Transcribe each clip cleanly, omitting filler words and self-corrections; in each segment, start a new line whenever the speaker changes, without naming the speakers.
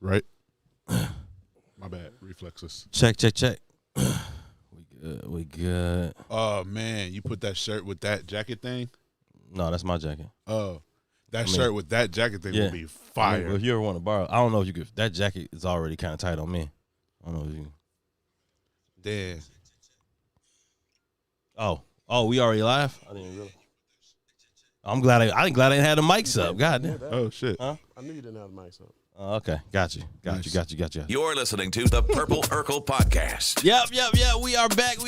Right? My bad. Reflexes.
Check. We good.
Oh, man. You put that shirt with that jacket thing?
No, that's my jacket.
Oh. That shirt with that jacket thing would be fire.
If you ever want to borrow, I don't know if you could. That jacket is already kind of tight on me. I don't know if you.
Damn.
Oh, we already live? I didn't realize. I'm glad I didn't have the mics up. God damn.
Oh, shit.
I knew you didn't have the mics up.
Okay, got you.
You're listening to the Purple Urkel Podcast.
Yep. We are back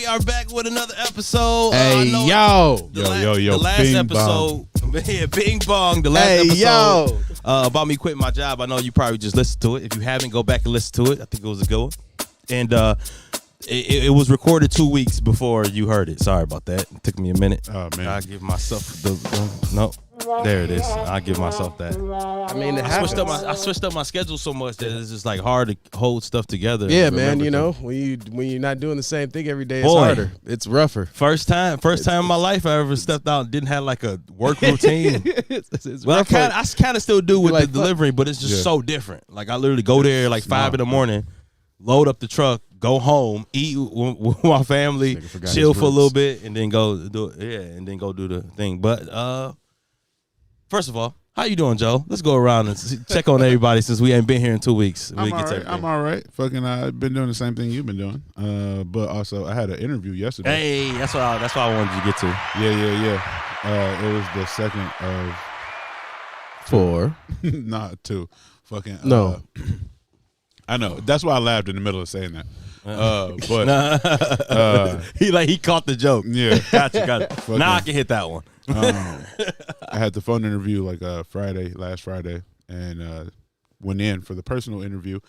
with another episode.
Hey, yo.
Yo.
The last
Bing
episode. Yeah, Bing Bong. The last episode about me quitting my job. I know you probably just listened to it. If you haven't, go back and listen to it. I think it was a good one. And it was recorded 2 weeks before you heard it. Sorry about that. It took me a minute.
Oh, man.
I give myself no. There it is. I give myself that.
I mean,
I switched up my schedule so much that it's just like hard to hold stuff together.
Yeah, man. You know, when you're not doing the same thing every day, it's
Boy.
harder. It's rougher.
First time in my life I ever stepped out and didn't have like a work routine.
it's
Well,
rough,
I kind of still do with
like,
the delivery, but it's just so different. Like I literally go there like 5 in the morning, load up the truck, go home, eat with my family, chill for a little bit, and then go do it. Yeah, and then go do the thing. But first of all, how you doing, Joe? Let's go around and check on everybody since we ain't been here in 2 weeks.
I'm all right. Fucking, I've been doing the same thing you've been doing. But also, I had an interview yesterday.
Hey, that's what I wanted you to get to.
Yeah. It was the second of
4.
not 2. Fucking
No.
I know. That's why I laughed in the middle of saying that. But
he caught the joke.
Yeah,
Got you. Now I can hit that one.
I had the phone interview like last Friday, and went in for the personal interview.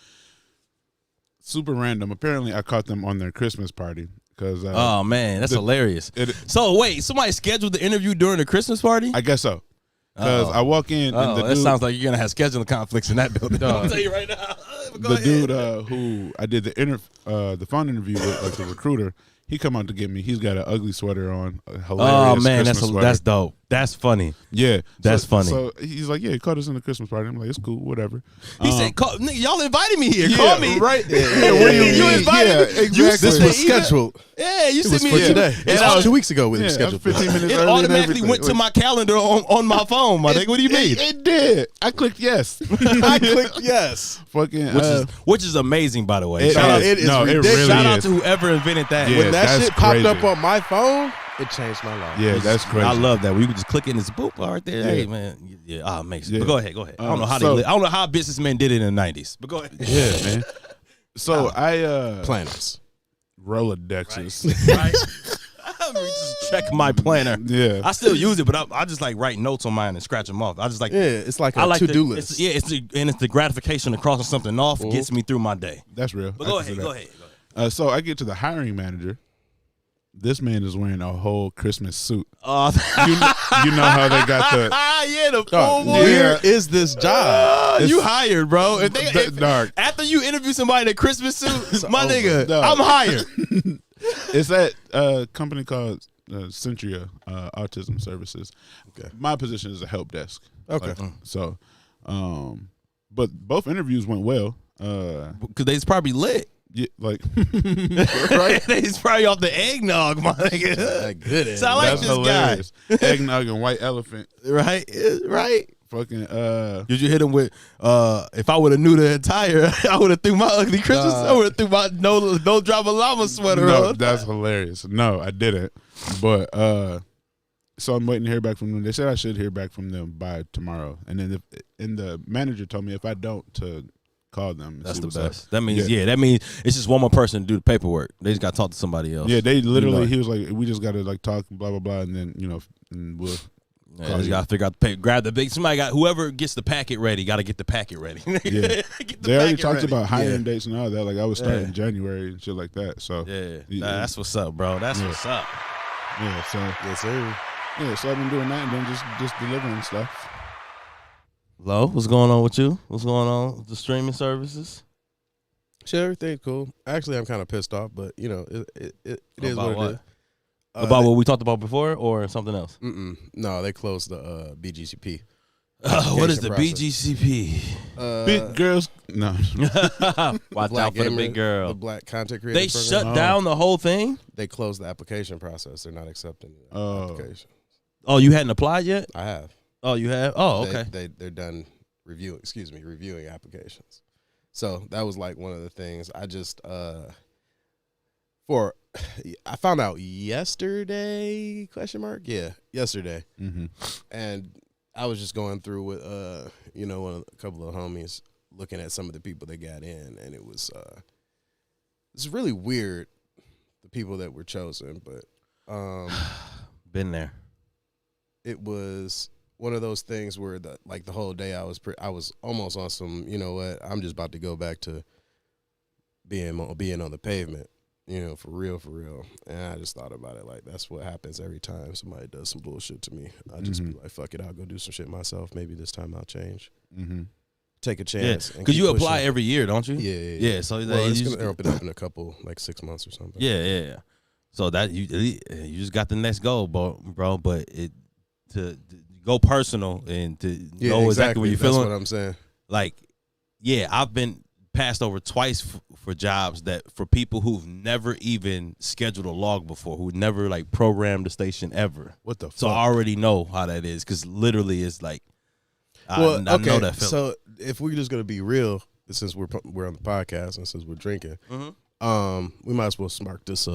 Super random. Apparently, I caught them on their Christmas party because.
Oh man, that's hilarious. So wait, somebody scheduled the interview during the Christmas party?
I guess so. Because I walk in, and
that sounds like you're gonna have scheduling conflicts in that building. I'll tell you right now.
The dude who I did the phone interview with, like the recruiter, he come out to get me. He's got an ugly sweater on, a hilarious Christmas sweater.
That's dope. That's funny.
Yeah,
that's funny.
So he's like, yeah, he caught us in the Christmas party. I'm like, it's cool, whatever.
He said, nigga, y'all invited me here.
Yeah,
Call me.
Right. Yeah, what do you
invited me.
Exactly.
This was scheduled.
Yeah, you
It
sent
was
me
for
here.
today.
And
It was 2 weeks ago we were
Yeah,
scheduled.
15 minutes
It
early
automatically
and
went to
everything.
my calendar on my phone, my nigga. What do you mean?
It did. I clicked yes.
I clicked yes.
Fucking.
Which is amazing, by the way.
It
Shout out-
is.
It is
No, it
ridiculous.
really
Shout out
is.
to whoever invented that.
Yeah.
When that
that's
shit popped
crazy.
up on my phone, it changed my life.
Yeah, that's crazy.
I love that. We would just click it and it's boop right there.
Yeah.
Hey man, yeah, amazing.
Yeah.
But go ahead. I don't know how
so-
I don't know how businessmen did it in the '90s. But go ahead.
Yeah, man. So I
Planners.
Rolodexes.
Right. Let me just check my planner.
Yeah.
I still use it, but I just like write notes on mine and scratch them off. I just like
Yeah, it's like
I
a
like
to-do
the-
list.
It's the gratification of crossing something off gets me through my day.
That's real.
But
I
go
can see
ahead,
that.
go ahead.
So I get to the hiring manager. This man is wearing a whole Christmas suit. You know how they got the
yeah, the
Dog,
full
where is this job?
you hired, bro. If
dog.
after you interview somebody in a Christmas suit, my
over.
nigga,
Dog.
I'm hired.
It's at a company called Centria Autism Services.
Okay.
My position is a help desk.
Okay.
So, but both interviews went well.
Because they's probably lit.
Yeah, like
Right? They's probably off the eggnog, my nigga.
Good.
So I like
that's
this
hilarious. Eggnog and white elephant.
Right? Right.
Fucking
Did you hit him with if I would have knew the attire, I would have threw my ugly Christmas, I would have threw my no drama llama sweater
no,
on.
that's hilarious. No, I didn't. But so I'm waiting to hear back from them. They said I should hear back from them by tomorrow. And then the manager told me if I don't to call them. And
That's
see
the
what's up.
best. That means that means it's just one more person to do the paperwork. They just got to talk to somebody else.
Yeah, they literally.
know.
He was like, we just got to like talk, blah blah blah, and then and we'll.
Yeah, just gotta figure out the paper. Grab the big. Somebody got whoever gets the packet ready. Got to get the packet ready.
Yeah,
Get the
they already
packet
talked
ready.
about hiring
Yeah.
dates and all that. Like I was starting in January and shit like that. So
Yeah,
Yeah.
Nah, that's what's up, bro. That's what's up.
yeah, so
Yes, sir.
yeah, so I've been doing that and then just delivering stuff.
Lo, what's going on with you? What's going on with the streaming services?
Shit, everything's cool. Actually, I'm kind of pissed off, but it is
About
what it is.
About what we talked about before, or something else?
No, they closed the BGCP.
What is the
process.
BGCP?
Big girls. No.
Watch
Black
out for the
Gamer,
big girl.
The Black Content Creator
They
program.
shut down the whole thing?
They closed the application process. They're not accepting the application.
Oh, you hadn't applied yet?
I have.
Oh, you have? Oh, okay.
They're done reviewing applications. So that was like one of the things I just I found out yesterday, yesterday.
Mm-hmm.
And I was just going through with a couple of homies looking at some of the people that got in, and it's really weird, the people that were chosen, but
Been there.
it was one of those things where the whole day I was almost on some, you know what, I'm just about to go back to being on the pavement, for real. And I just thought about it like that's what happens every time somebody does some bullshit to me. I just be like, fuck it, I'll go do some shit myself. Maybe this time I'll change.
Mm-hmm.
Take a
Yeah,
chance.
because you apply every year, don't you?
Yeah.
So
Well, it's
you
going to open up in a couple, 6 months or something.
yeah. So that you just got the next goal, bro. But to go personal and to know exactly what you're feeling.
That's what I'm saying.
Like, yeah, I've been passed over twice for jobs that for people who've never even scheduled a log before, who never programmed the station ever.
What the fuck?
So I already know how that is because literally it's like, I know that feeling.
So if we're just gonna be real, since we're on the podcast and since we're drinking, we might as well spark this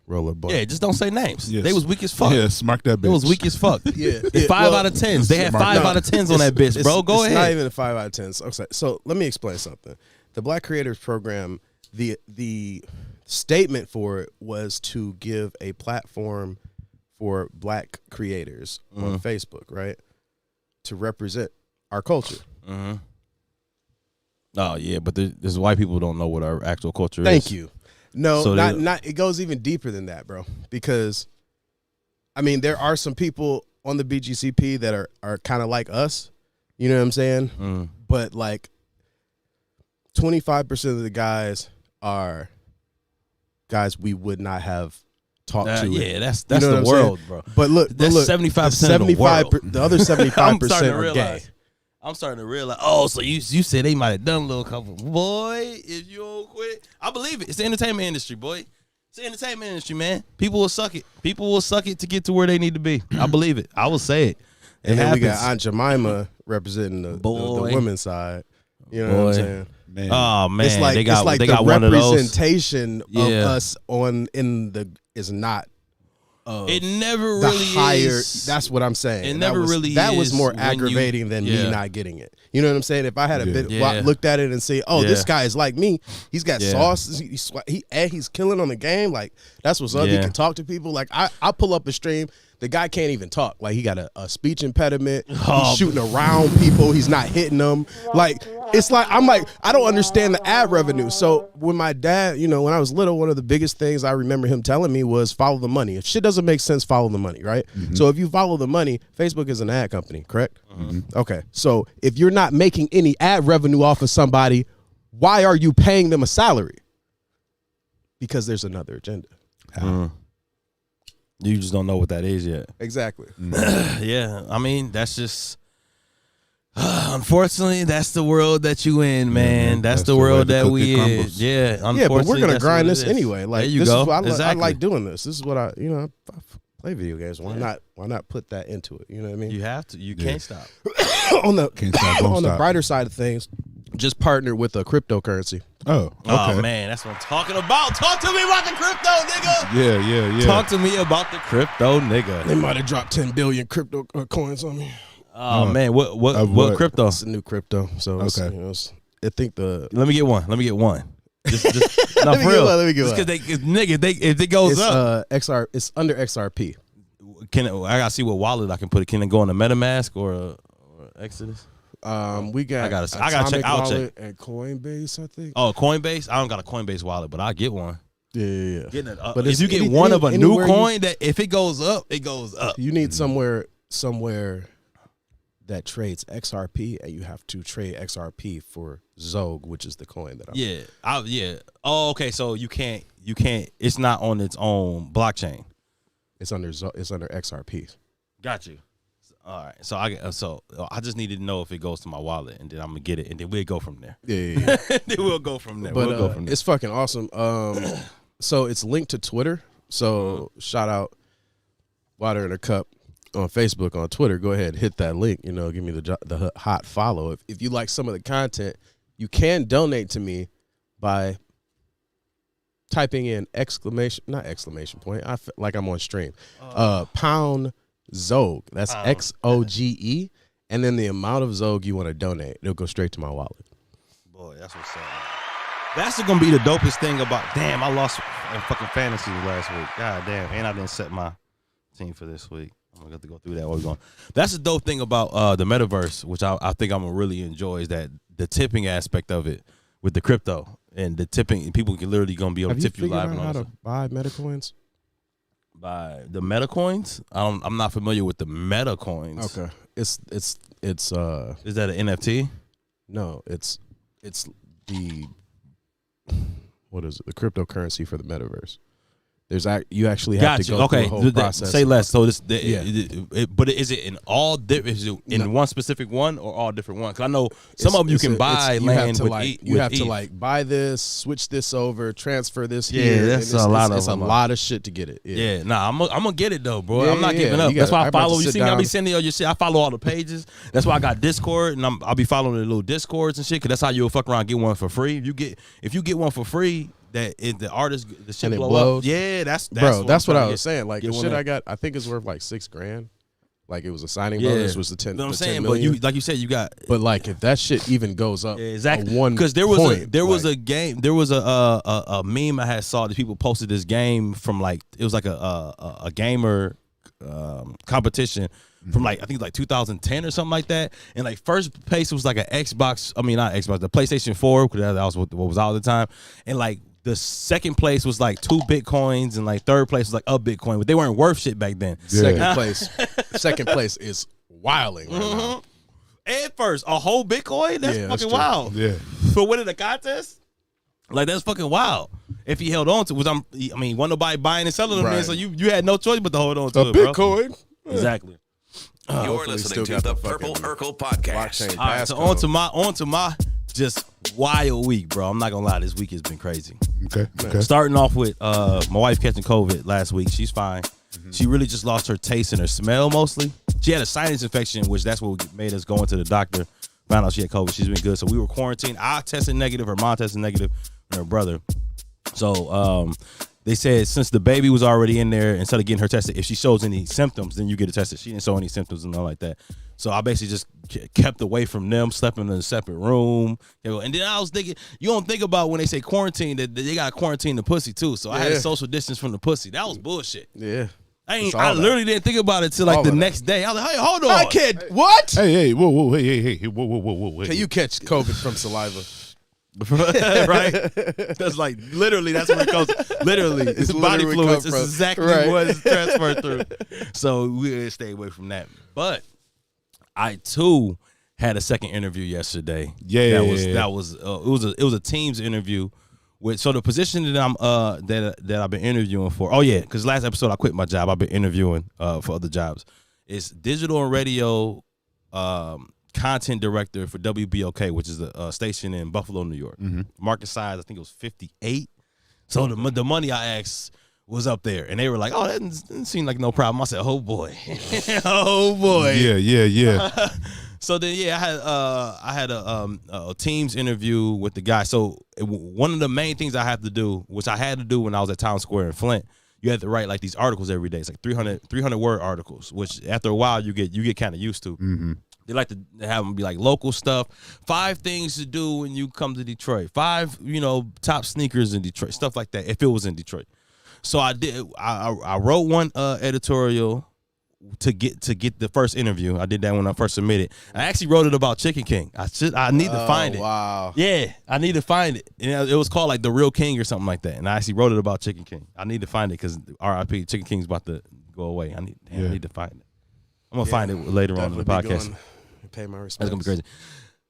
roller blunt.
Yeah, just don't say names.
Yes.
They was weak as fuck.
Yeah, smack that bitch.
It was weak as fuck.
Yeah,
It's 5 out of 10s. They had 5 out of 10s on that bitch, bro. Go
it's
ahead.
not even a 5 out of 10. Okay, so let me explain something. The Black Creators Program, the statement for it was to give a platform for Black creators on Facebook, right, to represent our culture.
Mm-hmm. Oh yeah, but there's white people who don't know what our actual culture is.
Thank you. No,
So
not. It goes even deeper than that, bro. Because, I mean, there are some people on the BGCP that are kind of like us. You know what I'm saying? But 25% of the guys are guys we would not have talked to.
Yeah, that's
You know
the
what I'm
world,
saying?
bro.
But look,
That's 75% of the world.
The other 75% are gay.
I'm starting to realize. Oh, so you said they might have done a little couple. Boy, if you don't quit, I believe it. It's the entertainment industry, boy. It's the entertainment industry, man. People will suck it. People will suck it to get to where they need to be. I believe it. I will say it.
And then
happens.
we got Aunt Jemima representing the women's side. You know what I'm saying?
Man.
Oh man,
It's like
they got
the
one of those.
representation of us is not.
It never
The
really
higher,
is.
that's what I'm saying.
It never really
that was
is
more
when
aggravating than me not getting it. You know what I'm saying? If I had looked at it and say, "Oh, this guy is like me. He's got sauce. He's killing on the game. Like that's what's up. He can talk to people. Like I pull up a stream. The guy can't even talk. Like he got a speech impediment. He's shooting around people. He's not hitting them. Like it's like I'm like I don't understand the ad revenue. So when my dad, when I was little, one of the biggest things I remember him telling me was follow the money. If shit doesn't make sense, follow the money, right? Mm-hmm. So if you follow the money, Facebook is an ad company, correct? Mm-hmm. Okay. So if you're not making any ad revenue off of somebody, why are you paying them a salary? Because there's another agenda.
You just don't know what that is yet.
Exactly.
Yeah, I mean that's just. Unfortunately, that's the world that you in, man. That's the world that we in. Yeah,
yeah, but we're gonna grind this anyway. Like
there you
this
go.
Is what
exactly.
I like doing this. This is what I play video games. Why not put that into it? You know what I mean?
You have to. You can't stop.
on the
Can't stop, won't
on the
stop.
brighter side of things, just partnered with a cryptocurrency.
Oh, okay.
Oh man, that's what I'm talking about. Talk to me about the crypto, nigga.
Yeah.
Talk to me about the crypto, nigga.
They might have dropped 10 billion crypto coins on me.
Oh man, what
what?
crypto?
It's a new crypto, so it's, I think the
Let me get one. Just no,
Let me
for
get
real.
one, let me get one.
Because if it goes
it's
up,
it's under XRP.
I gotta see what wallet I can put it. Can it go on a MetaMask or Exodus?
We got
I gotta check.
Atomic
I'll
Wallet and Coinbase, I think.
Oh, Coinbase. I don't got a Coinbase wallet, but I'll get one.
Yeah.
Getting it up.
But
But if you get one of a new coin, that if it goes up, it goes up.
You need somewhere that trades XRP, and you have to trade XRP for Zog, which is the coin that I'm.
Yeah. Oh, okay. So you can't. It's not on its own blockchain.
It's under XRP.
Got you. All right, so I just needed to know if it goes to my wallet, and then I'm gonna get it, and then we'll go from there.
Yeah.
Then we'll go from there.
But
we'll go from there.
it's fucking awesome. So it's linked to Twitter. So shout out Water in a Cup on Facebook, on Twitter. Go ahead, hit that link. You know, give me the hot follow. If you like some of the content, you can donate to me by typing in not exclamation point. I feel like I'm on stream. Pound Zogue. That's XOGE, and then the amount of Zogue you want to donate, it'll go straight to my wallet.
Boy, that's what's up. That's gonna be the dopest thing about. Damn, I lost in fucking fantasy last week. God damn, and I didn't set my team for this week. I'm gonna have to go through that while we're going. That's the dope thing about the metaverse, which I think I'm gonna really enjoy, is that the tipping aspect of it with the crypto and the tipping. People can literally gonna be able to tip you live.
Have you figured out how to buy MetaCoins?
By the MetaCoins, I'm not familiar with the MetaCoins.
Okay, it's
is that an NFT?
No, it's the what is it? The cryptocurrency for the metaverse. You actually have to go through a whole process.
Say less. So but is it in all different? Is it in one specific one or all different ones? Because I know some of them you can buy land with.
You have to like buy this, switch this over, transfer this
here.
Yeah,
that's a lot of.
It's a lot of shit to get it.
Yeah, I'm gonna get it though, bro. I'm not giving up. That's why I follow. You see me? I be sending all your shit. I follow all the pages. That's why I got Discord, and I'll be following the little Discords and shit. Because that's how you'll fuck around and get one for free. If you get one for free. That the artist, the shit blow up. Yeah, that's
what I was saying. Like the shit I got, I think it's worth like $6,000. Like it was a signing bonus, was the 10.
You know what I'm saying?
But
you, like you said, you got.
But like if that shit even goes up,
exactly.
Because
there was a game, there was a meme I had saw that people posted this game from like it was like a gamer competition. From like I think like 2010 or something like that, and like first place was like an Xbox. I mean not Xbox, the PlayStation 4 because that was what was out at the time, and like. The second place was like 2 Bitcoins, and like third place was like a Bitcoin, but they weren't worth shit back then.
Yeah. Second place is wilding right now.
And first, a whole Bitcoin? That's fucking wild.
Yeah.
For winning the contest? Like that's fucking wild. If he held on to, wasn't nobody buying and selling them, right. Then, so you had no choice but to hold on to it,
Bitcoin.
Bro. Exactly.
You're listening to the Purple Urkel podcast.
All right, so on to my just wild week, bro. I'm not gonna lie, this week has been crazy.
Okay.
Starting off with my wife catching COVID last week. She's fine. She really just lost her taste and her smell mostly. She had a sinus infection, which that's what made us go into the doctor. Found out she had COVID. She's been good. So we were quarantined. I tested negative. Her mom tested negative, and her brother. So they said since the baby was already in there, instead of getting her tested, if she shows any symptoms, then you get it tested. She didn't show any symptoms and nothing like that. So I basically just kept away from them, slept in a separate room. And then I was thinking, you don't think about when they say quarantine, that they got to quarantine the pussy too. So I had a social distance from the pussy. That was bullshit.
Yeah.
I literally didn't think about it till like the next day. I was like, hey, hold on.
I can't. What?
Hey, whoa, hey, whoa.
Can you catch COVID from saliva?
Right? That's like literally that's where it goes. Literally, it's body fluids. It's exactly what it's transferred through. So we stay away from that. But I too had a second interview yesterday.
Yeah,
that was it was a Teams interview with. So the position that I'm that I've been interviewing for. Oh yeah, because last episode I quit my job. I've been interviewing for other jobs. It's digital and radio. Content director for WBOK, which is a station in Buffalo, New York. Mm-hmm. Market size, I think it was 58. So the money I asked was up there, and they were like, "Oh, that didn't seem like no problem." I said, "Oh boy, oh boy."
Yeah.
So then, I had a Teams interview with the guy. So one of the main things I have to do, which I had to do when I was at Town Square in Flint, you have to write like these articles every day. It's like 300 word articles, which after a while you get kind of used to. Mm-hmm. They like to have them be like local stuff. 5 things to do when you come to Detroit. 5, top sneakers in Detroit, stuff like that. If it was in Detroit, so I did. I wrote one editorial to get the first interview. I did that when I first submitted. I actually wrote it about Chicken King. I need to find it.
Wow.
Yeah, I need to find it. And it was called like The Real King or something like that. And I actually wrote it about Chicken King. I need to find it because RIP Chicken King's about to go away. I need to find it. I'm gonna find it later on in the podcast.
Pay my respects.
That's gonna be crazy.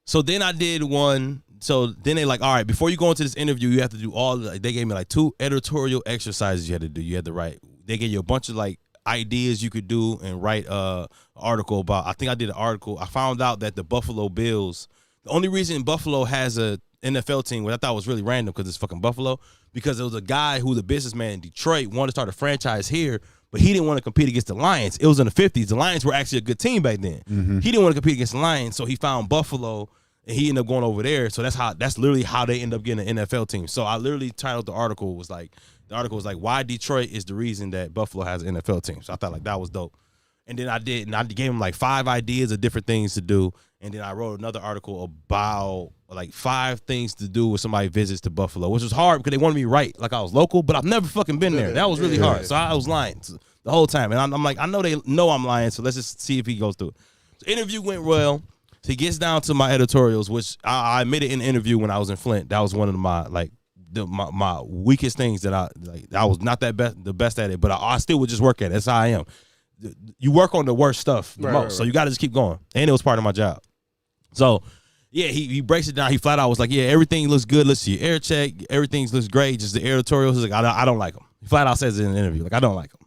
So then I did one. So then they like, all right, before you go into this interview, you have to do they gave me like 2 editorial exercises you had to do. You had to write. They gave you a bunch of like ideas you could do and write an article about. I think I did an article. I found out that the Buffalo Bills, the only reason Buffalo has a NFL team, which I thought was really random because it's fucking Buffalo, because it was a guy who's a businessman in Detroit, wanted to start a franchise here, but he didn't want to compete against the Lions. It was in the 50s. The Lions were actually a good team back then. Mm-hmm. He didn't want to compete against the Lions, so he found Buffalo, and he ended up going over there. So that's literally how they end up getting an NFL team. So I literally titled the article was like, why Detroit is the reason that Buffalo has an NFL team. So I thought like that was dope. And then I gave him like 5 ideas of different things to do. And then I wrote another article about like 5 things to do when somebody visits to Buffalo, which was hard because they wanted me to write like I was local, but I've never fucking been there. That was really hard. So I was lying the whole time. And I'm like, I know they know I'm lying, so let's just see if he goes through it. So the interview went well. So he gets down to my editorials, which I admitted in the interview when I was in Flint. That was one of my my weakest things that I was not the best at it, but I still would just work at it. That's how I am. You work on the worst stuff the most, so you got to just keep going. And it was part of my job. So, yeah, he breaks it down. He flat out was like, yeah, everything looks good. Let's see your air check. Everything looks great. Just the editorials. He's like, I don't like them. He flat out says it in the interview. Like, I don't like them.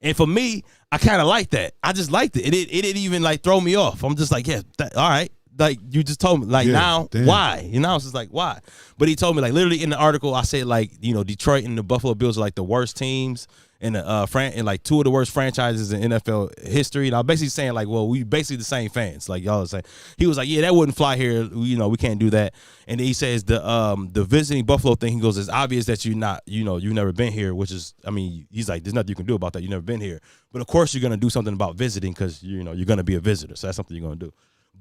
And for me, I kind of like that. I just liked it. It didn't even, like, throw me off. I'm just like, yeah, all right. Like, you just told me. Like, now, damn. Why? You know, it's just like, why? But he told me, like, literally in the article, I said, like, you know, Detroit and the Buffalo Bills are, like, the worst teams in the like 2 of the worst franchises in NFL history. And I'm basically saying, like, well, we basically the same fans, like y'all are saying. He was like, yeah, that wouldn't fly here. You know, we can't do that. And then he says the visiting Buffalo thing. He goes, it's obvious that you've never been here, which is, I mean, he's like, there's nothing you can do about that. You've never been here. But of course you're gonna do something about visiting because you're gonna be a visitor. So that's something you're gonna do.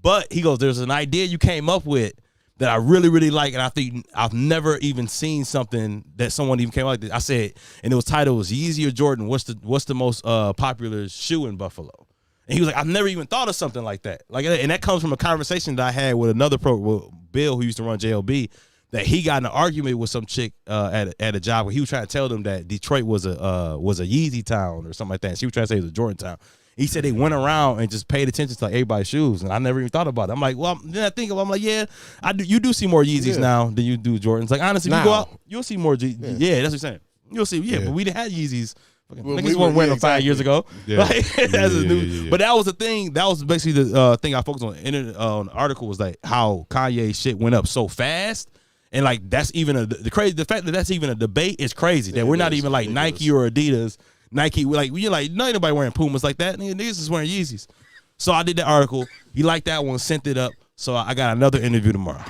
But he goes, there's an idea you came up with that I really, really like, and I think I've never even seen something that someone even came up with. I said, and it was titled, was Yeezy or Jordan, what's the most popular shoe in Buffalo? And he was like, I've never even thought of something like that. Like, and that comes from a conversation that I had with another Bill, who used to run JLB, that he got in an argument with some chick at a job where he was trying to tell them that Detroit was a Yeezy town or something like that. And she was trying to say it was a Jordan town. He said they went around and just paid attention to like everybody's shoes, and I never even thought about it. I'm like, well, then I think of, I'm like, yeah, I do. You do see more Yeezys now than you do Jordans. Like honestly, if you go out, you'll see more. Yeah, that's what I'm saying. You'll see. Yeah, but we didn't have Yeezys. Niggas weren't wearing them 5 years ago. Yeah. Like, But that was the thing. That was basically the thing I focused on. On the article was like how Kanye shit went up so fast. And like that's even the fact that that's even a debate is crazy. That we're not even like Nike or Adidas. Nike, we're like, no, ain't nobody wearing Pumas like that. Niggas is wearing Yeezys. So I did the article. He liked that one, sent it up. So I got another interview tomorrow.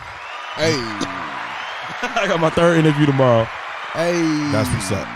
Hey.
I got my 3rd interview tomorrow.
Hey.
That's what's up.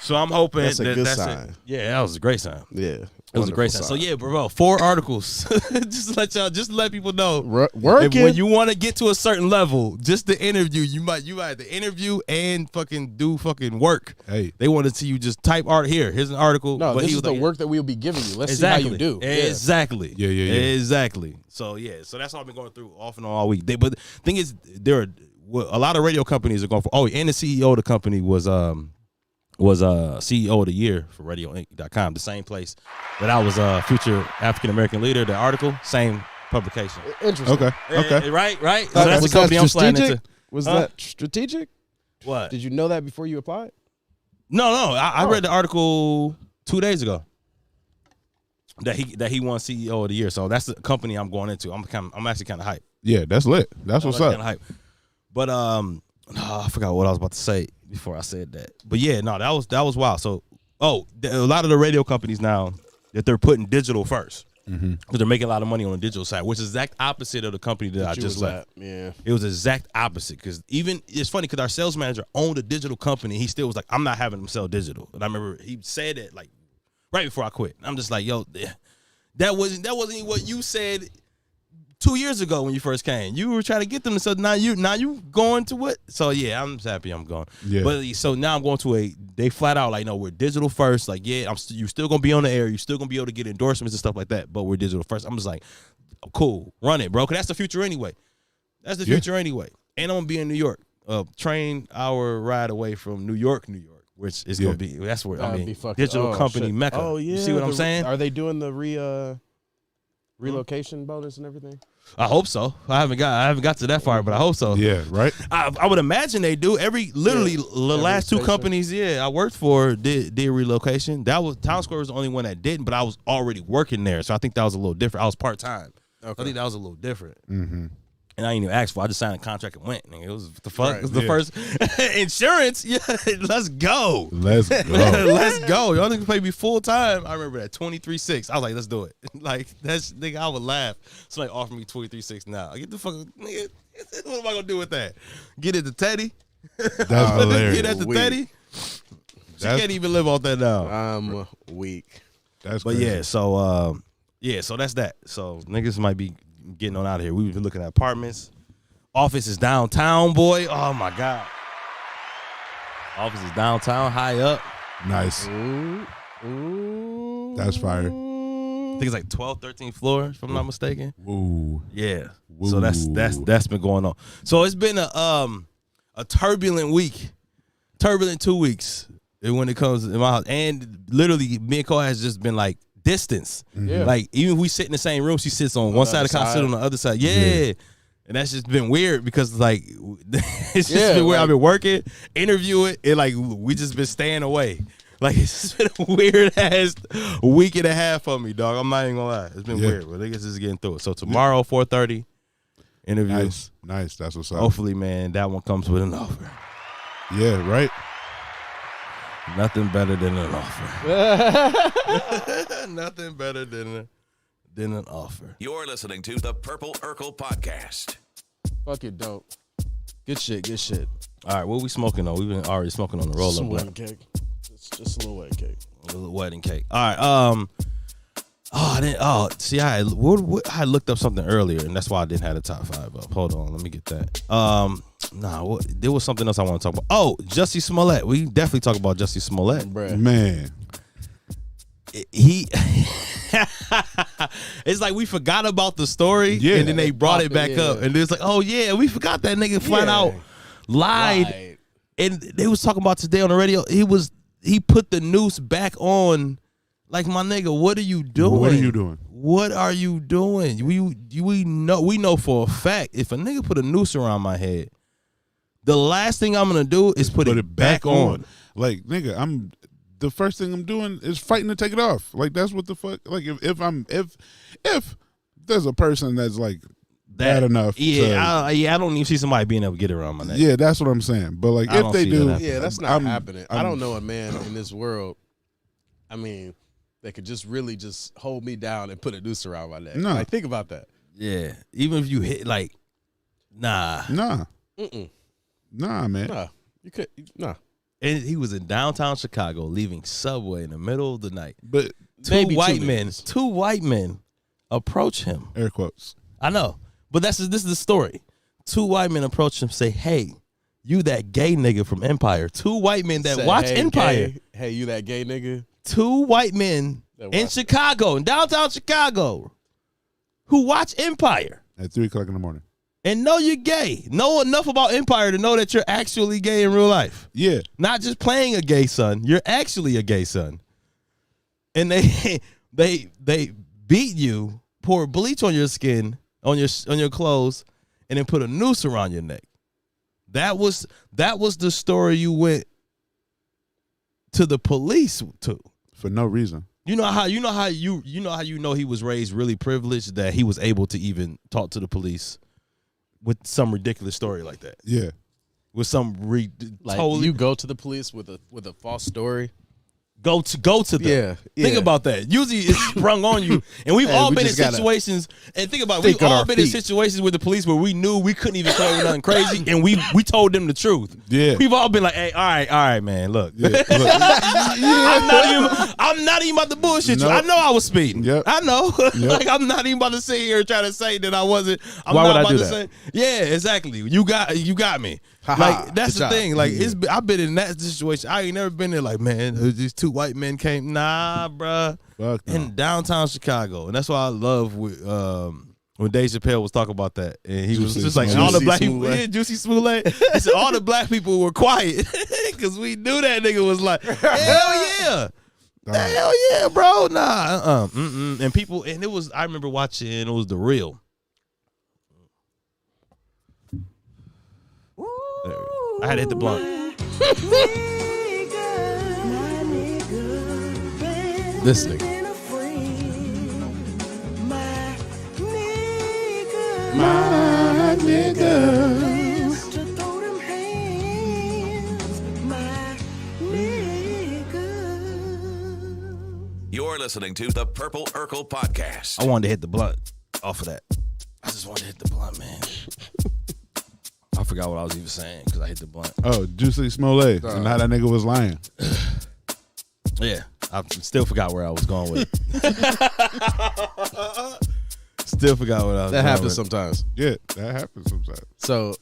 So I'm hoping
that's a good sign.
Yeah, that was a great sign.
Yeah.
It was a great sign. So yeah, bro, 4 articles. just to let people know.
Working.
When you want to get to a certain level, just the interview, you might have to interview and fucking do fucking work.
Hey,
they want to see you just type art here. Here's an article.
No, this is the work that we'll be giving you. Let's see how you do.
Exactly.
Yeah.
Exactly. So yeah, so that's all I've been going through off and on all week. But the thing is, there are a lot of radio companies are going for. Oh, and the CEO of the company was CEO of the year for RadioInc.com, the same place that I was future African American leader. The article, same publication.
Interesting.
Okay.
Right. So that's the company I'm sliding into.
Was that strategic?
What?
Did you know that before you applied?
No. I read the article 2 days ago that he won CEO of the year. So that's the company I'm going into. I'm actually kind of hyped.
Yeah, that's lit. That's what's up.
Kind of hyped. But I forgot what I was about to say before I said that. But yeah, no, that was wild. So, a lot of the radio companies now that they're putting digital first because they're making a lot of money on the digital side, which is exact opposite of the company that I just left.
Yeah,
it was exact opposite because even it's funny because our sales manager owned a digital company. He still was like, I'm not having them sell digital. And I remember he said it like right before I quit. I'm just like, yo, that wasn't what you said 2 years ago when you first came. You were trying to get them to sell. Now you going to what? So yeah, I'm just happy I'm going.
Yeah.
But so now I'm going to they flat out like, no, we're digital first. Like, yeah, you're still gonna be on the air. You're still gonna be able to get endorsements and stuff like that. But we're digital first. I'm just like, cool, run it, bro. Cause that's the future anyway. That's the future anyway. And I'm gonna be in New York. Train hour ride away from New York, which is gonna be. That's where digital company mecca.
Oh yeah.
You see what I'm saying?
Are they doing the relocation bonus and everything?
I hope so. I haven't got to that far, but I hope so.
Yeah, right.
I would imagine they do. The last two companies, I worked for did relocation. Town Square was the only one that didn't, but I was already working there, so I think that was a little different. I was part time. Okay. I think that was a little different.
Mm-hmm.
And I didn't even ask for it. I just signed a contract and went. It was the fuck. Right, it was the first insurance. Yeah, let's go.
Let's go.
Let's go. Y'all niggas pay me full time. I remember that 23.6. I was like, let's do it. Like that's nigga, I would laugh. Somebody offered me 23.6 now. Get the fuck, nigga. What am I gonna do with that? Get it to Teddy?
That's hilarious.
Get that to Teddy? She can't even live off that now.
I'm weak.
That's
but
crazy.
so that's that. So niggas might be getting on out of here. We've been looking at apartments. Office is downtown, boy. Oh my God. Office is downtown, high up.
Nice.
Ooh.
That's fire.
I think it's like 12th, 13th floor, if I'm not mistaken.
Woo.
Yeah.
Woo.
So that's been going on. So it's been a turbulent week. Turbulent 2 weeks when it comes to my house. And literally me and Cole has just been like distance.
Yeah.
Like even if we sit in the same room, she sits on one side of the couch, sit on the other side. Yeah. And that's just been weird because like it's just been weird. I've been working, interviewing, and like we just been staying away. Like it's been a weird ass week and a half for me, dog. I'm not even gonna lie. It's been weird, but I guess just getting through it. So tomorrow, 4:30, interview.
Nice. That's what's up.
Hopefully, man, that one comes with an offer.
Yeah, right.
Nothing better than an offer. Nothing better than an offer.
You're listening to the Purple Urkel Podcast.
Fuck it, dope.
Good shit. All right, what we smoking on? We've been already smoking on the roll-up.
Some wedding cake. It's just a little wedding cake.
A little wedding cake. All right. See, I looked up something earlier, and that's why I didn't have the top 5 up. Hold on, let me get that. There was something else I want to talk about. Oh, Jussie Smollett. We definitely talk about Jussie Smollett.
Bruh.
Man.
It's like we forgot about the story, and then they brought it back up, and it's like, oh yeah, we forgot that nigga flat out lied. And they was talking about today on the radio. He put the noose back on. Like, my nigga, what are you doing?
What are you doing?
What are you doing? We know for a fact if a nigga put a noose around my head, the last thing I'm gonna do is put it back on.
Like, nigga, the first thing I'm doing is fighting to take it off. Like, that's what the fuck. Like, if there's a person that's like bad enough.
I don't even see somebody being able to get it around my neck.
Yeah, that's what I'm saying. But like, if they do,
that's not happening. I don't know a man in this world. I mean, that could just really just hold me down and put a noose around my neck.
No.
Like, think about that.
Yeah, even if you hit like, nah,
man.
Nah, you could, nah.
And he was in downtown Chicago, leaving Subway in the middle of the night.
But
two white men approach him.
Air quotes.
I know, but this is the story. 2 white men approach him, say, "Hey, you that gay nigga from Empire." 2 white men that watch Empire.
Hey, you that gay nigga.
2 white men in Chicago, in downtown Chicago, who watch Empire
at 3:00 in the morning
and know you're gay. Know enough about Empire to know that you're actually gay in real life.
Yeah,
not just playing a gay son. You're actually a gay son. And they beat you, pour bleach on your skin, on your clothes, and then put a noose around your neck. That was the story you went to the police to.
For no reason.
You know how he was raised really privileged that he was able to even talk to the police with some ridiculous story like that.
Yeah.
With some
totally, you go to the police with a false story.
Go to them.
Yeah.
Think about that. Usually it's sprung on you. And we've all been in situations, and think about it, we've all been in situations with the police where we knew we couldn't even come up with nothing crazy, and we told them the truth.
Yeah.
We've all been like, hey, all right, man, look.
Yeah, look.
I'm not even about to bullshit you. I know I was speeding.
Yep.
I know.
Yep.
Like, I'm not even about to sit here and try to say that I wasn't.
Why would I do that?
Yeah, exactly. You got me. Like, that's the thing. Like, I've been in that situation. I ain't never been there. Like, man, these 2 white men came. Nah, bruh.
Fuck no.
In downtown Chicago, and that's why I love when Dave Chappelle was talking about that, and he was just like, all the black people, Jussie Smollett. He said all the black people were quiet because we knew that nigga was like, hell yeah. Hell yeah, bro. Nah, and people, and it was, I remember watching, it was The Real. I had to hit the blunt.
This nigga. My nigga.
You're listening to the Purple Urkel Podcast.
I wanted to hit the blunt off of that. I just wanted to hit the blunt, man. I forgot what I was even saying because I hit the blunt.
Oh, Juicy Smollett. And how that nigga was lying.
Yeah, I still forgot where I was going with it. Still forgot what I was
That
going
happens
with.
sometimes.
Yeah, that happens sometimes.
So,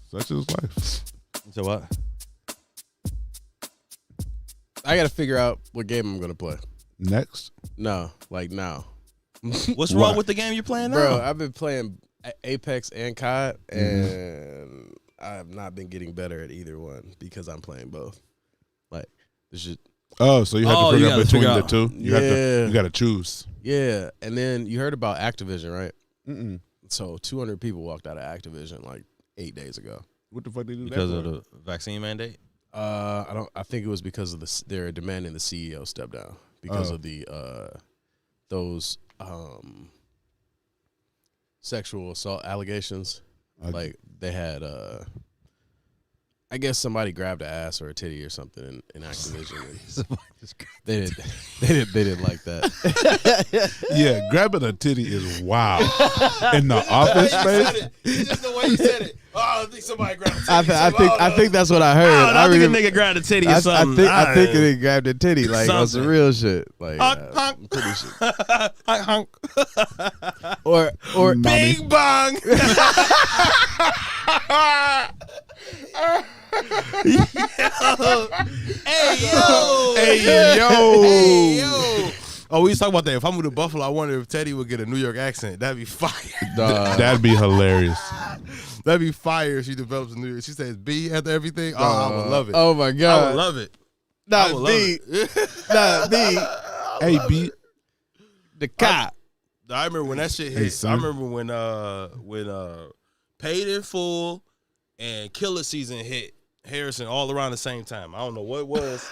Such is life.
So what?
I got to figure out what game I'm going to play.
Next.
No, like now.
What's wrong with the game you're playing now?
Bro, I've been playing Apex and COD, and I have not been getting better at either one because I'm playing both. Like, this shit.
Oh, so you have to figure out between the two?
Yeah.
You got to choose.
Yeah, and then you heard about Activision, right?
Mm-mm.
So 200 people walked out of Activision like 8 days ago.
What the fuck did you do
Because
that
of
for?
the vaccine mandate?
I think it was because of they're demanding the CEO step down because of the those sexual assault allegations. Like they had I guess somebody grabbed an ass or a titty or something in Activision. They didn't like that.
Yeah, grabbing a titty is wild. In the office space?
It's just the way you said it. Oh, I think somebody grabbed a titty.
I think that's what I heard.
I think a nigga grabbed a titty or something.
I think it grabbed a titty like on some
Something.
real shit. Like
Honk,
pretty shit.
honk.
Or
Bing bong. Hey yo. Oh, we was talking about that. If I moved to Buffalo, I wonder if Teddy would get a New York accent. That'd be fire.
That'd be hilarious.
That'd be fire if she develops a New York. She says B after everything. Oh, I would love it.
Oh my
I
god.
would love it.
Not
love
B. Not B.
Hey, B.
The cop.
I remember when that shit hit.
Hey, son.
I remember when Paid in Full and Killer Season hit Harrison all around the same time. I don't know what it was.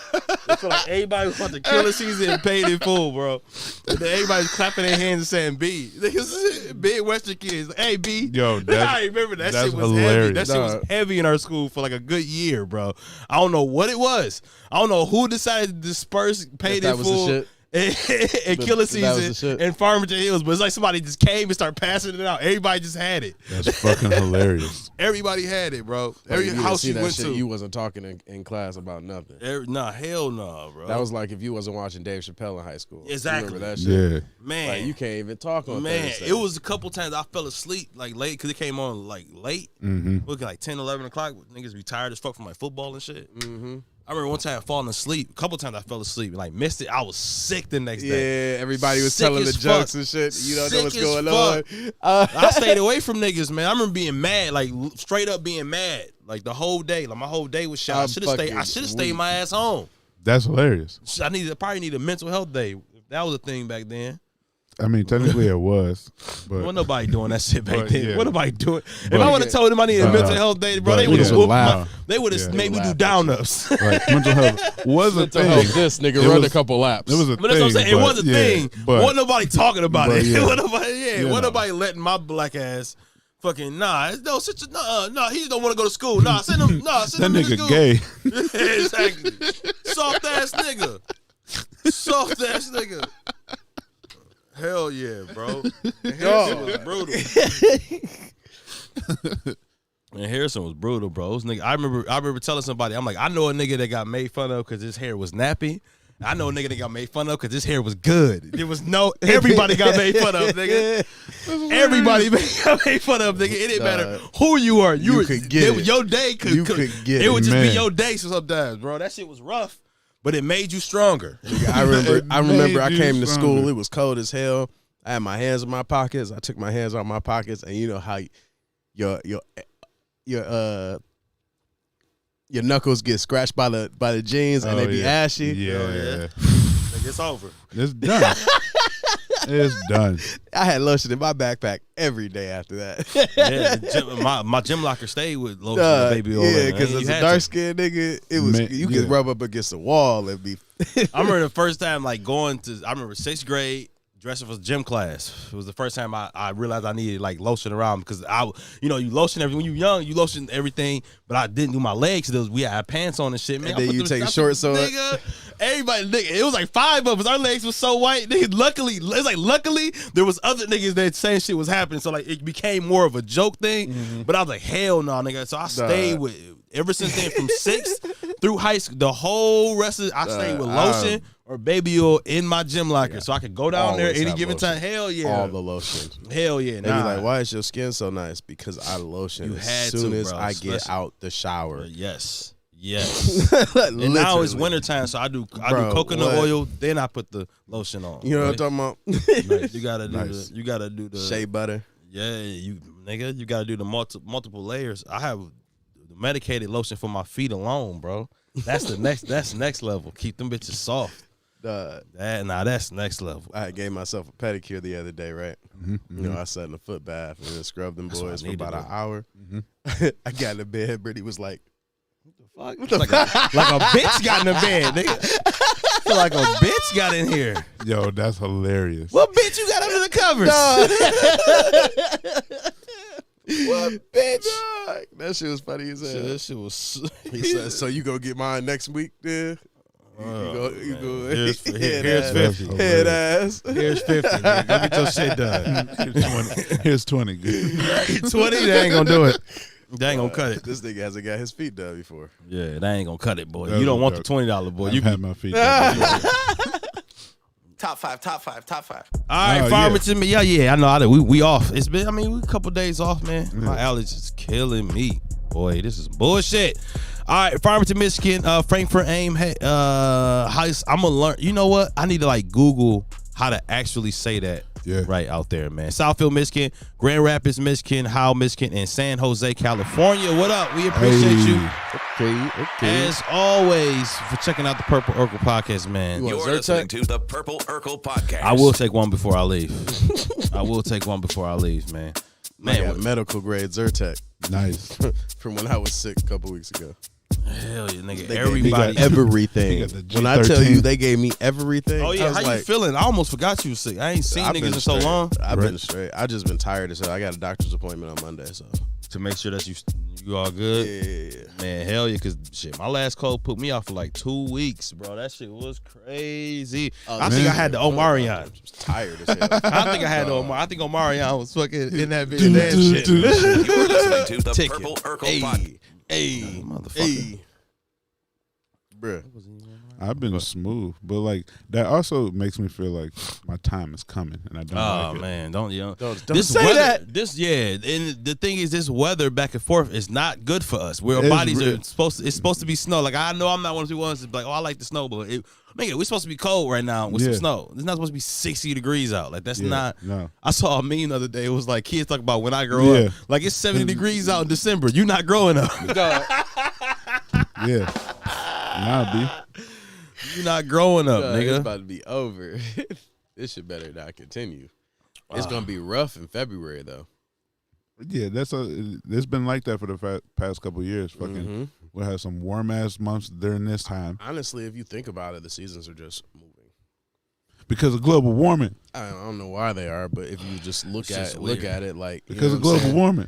I feel like everybody was about to Killer Season and Paid in Full, bro. And then everybody's clapping their hands and saying B. Niggas, big Western kids. Hey, B.
Yo,
I remember that
that's
shit was
hilarious.
heavy. That shit was heavy in our school for like a good year, bro. I don't know what it was. I don't know who decided to disperse Paid in
That was the
Full.
shit.
And Killer
that was the
Season
shit.
and Farmington Hills, but it's like somebody just came and started passing it out. Everybody just had it.
That's fucking hilarious.
Everybody had it, bro.
Like,
Every
you didn't
house
see
you
that
went
shit,
to.
you wasn't talking in class about nothing.
Nah, hell no, bro.
That was like if you wasn't watching Dave Chappelle in high school. You
Exactly.
remember that shit?
Yeah.
man.
Like you can't even talk on
Man,
Thursday.
it was a couple times I fell asleep like late because it came on like late.
Mm-hmm.
Looking like 10, 11 o'clock. Niggas be tired as fuck from like football and shit.
Mm-hmm.
I remember one time falling asleep. A couple times I fell asleep and like missed it. I was sick the next day.
Yeah, everybody was
Sick
telling the
as
jokes
fuck.
and shit. You don't know
Sick
what's
as
going
fuck.
on.
I stayed away from niggas, man. I remember being mad, like straight up being mad, like the whole day. Like my whole day was shot. I should have stayed my ass home.
That's hilarious.
I probably need a mental health day. That was a thing back then.
I mean, technically it was. But
Wasn't nobody doing that shit back
But,
then.
yeah.
What nobody doing? If
But-
I would have told them I needed a mental health day, bro,
but
they would have
niggas would
whooped
laugh.
my. They would have
Yeah.
made me
They
do
laugh
down ups.
like, mental health was a
To help
thing.
this nigga
It
run a
was-
couple laps.
It was a
But that's what I'm
thing.
saying. It was a
yeah,
thing.
But
Wasn't nobody talking about
but
it.
yeah.
Wasn't nobody,
You
wasn't
know.
nobody letting my black ass fucking no, sit your, no, he just don't want to go to school. Nah, send him. Nah, send
that
him to
nigga
school.
gay.
Exactly. Soft ass nigga. Soft ass nigga. Hell yeah, bro. And Harrison was brutal. And Harrison was brutal, bro. This nigga, I remember telling somebody, I'm like, I know a nigga that got made fun of because his hair was nappy. I know a nigga that got made fun of because his hair was good. There was everybody got made fun of, nigga. Everybody got made fun of, nigga. It didn't matter who you are. You
could get it.
Your day could
You could get
it would just be
Man.
your day sometimes, bro. That shit was rough, but it made you stronger.
I remember
made
I
you
came to school,
stronger.
it was cold as hell. I had my hands in my pockets. I took my hands out of my pockets, and you know how your knuckles get scratched by the jeans and
Oh,
they be
yeah.
ashy.
Yeah.
Hell yeah. Nigga, it's over.
It's done. It's done.
I had lotion in my backpack every day after that.
My gym locker stayed with lotion and baby oil.
Yeah, because as a dark skinned nigga, it was you could rub up against the wall and be.
I remember the first time I remember 6th grade. Dressing for gym class. It was the first time I realized I needed like lotion around because you lotion everything. When you young, you lotion everything, but I didn't do my legs. We had pants on and shit, man.
And then you take shorts on.
Everybody, nigga, it was like 5 of us. Our legs were so white. Nigga, luckily there was other niggas that same shit was happening. So like it became more of a joke thing. Mm-hmm. But I was like, hell no, nigga. So I stayed with ever since then from 6th through high school. The whole rest of I stayed with lotion or baby oil in my gym locker, so I could go down there any given time. Hell yeah,
all the lotion.
Hell yeah.
They be like, "Why is your skin so nice?" Because I lotion as soon as I get out the shower.
Yes. And now it's wintertime, so I do coconut oil, then I put the lotion on.
You know what I'm talking about?
Nice. You gotta do the
shea butter.
Yeah, you gotta do the multiple layers. I have the medicated lotion for my feet alone, bro. That's next level. Keep them bitches soft. That's next level.
I gave myself a pedicure the other day, right? Mm-hmm. You know, I sat in a foot bath and then scrubbed them boys for about an hour. Mm-hmm. I got in the bed. Brittany was like,
"What the fuck?" Like a bitch got in the bed, nigga. Like a bitch got in here.
Yo, that's hilarious.
What bitch you got under the covers?
What bitch? That shit was funny as hell.
That shit was.
He said, "So you gonna get mine next week, then?" You go.
Here's 50.
Head ass.
Here's 50. Nigga. Go get your shit done.
Here's 20.
20. They ain't gonna do it. They ain't gonna cut it.
This nigga hasn't got his feet done before.
Yeah, they ain't gonna cut it, boy. You don't want the $20, boy.
You had my feet done.
Top five.
All right, Farmington. Yeah. I know. We off. It's been. We a couple days off, man. My allergies is killing me, boy. This is bullshit. All right, Farmington, Michigan, Frankfurt AIM. Hey, I'm gonna learn. You know what? I need to like Google how to actually say that.
Yeah.
Right out there, man. Southfield, Michigan, Grand Rapids, Michigan, Howell, Michigan, and San Jose, California. What up? We appreciate you.
Okay.
As always, for checking out the Purple Urkel podcast, man.
You're listening to the Purple Urkel podcast.
I will take one before I leave. Man.
Man, got medical grade Zyrtec.
Nice.
From when I was sick a couple weeks ago.
Hell yeah, nigga.
Everybody. Everything. When I tell you they gave me everything.
Oh, yeah. How you feeling? I almost forgot you were sick. I ain't seen niggas in so long.
I've been straight. I just been tired as hell. I got a doctor's appointment on Monday, so.
To make sure that you all good?
Yeah.
Man, hell yeah, because shit, my last cold put me off for like 2 weeks, bro. That shit was crazy. I think I had the Omarion.
I was tired as hell.
I think I had the Omarion. I think Omarion was fucking in that bitch. That shit.
You're listening to the Purple Urkel podcast.
Hey,
motherfucker.
Bruh.
I've been smooth, but like that also makes me feel like my time is coming, and I don't like it.
Oh man, don't
this say weather, that.
And the thing is, this weather back and forth is not good for us. Where our bodies are it's supposed to be snow. Like I know I'm not one of the ones that's like, oh, I like the snow, but we're supposed to be cold right now with some snow. It's not supposed to be 60 degrees out. Like that's not. No. I saw a meme the other day. It was like kids talking about when I grow up. Like it's 70 degrees out in December. You're not growing up.
Yeah. Nah, B.
You're not growing up, nigga.
It's about to be over. This shit better not continue. It's gonna be rough in February though.
Yeah, it's been like that for the past couple of years. Fucking, we'll have some warm ass months during this time.
Honestly, if you think about it, the seasons are just moving
because of global warming.
I don't know why they are, but if you just look at it, like
because of global warming.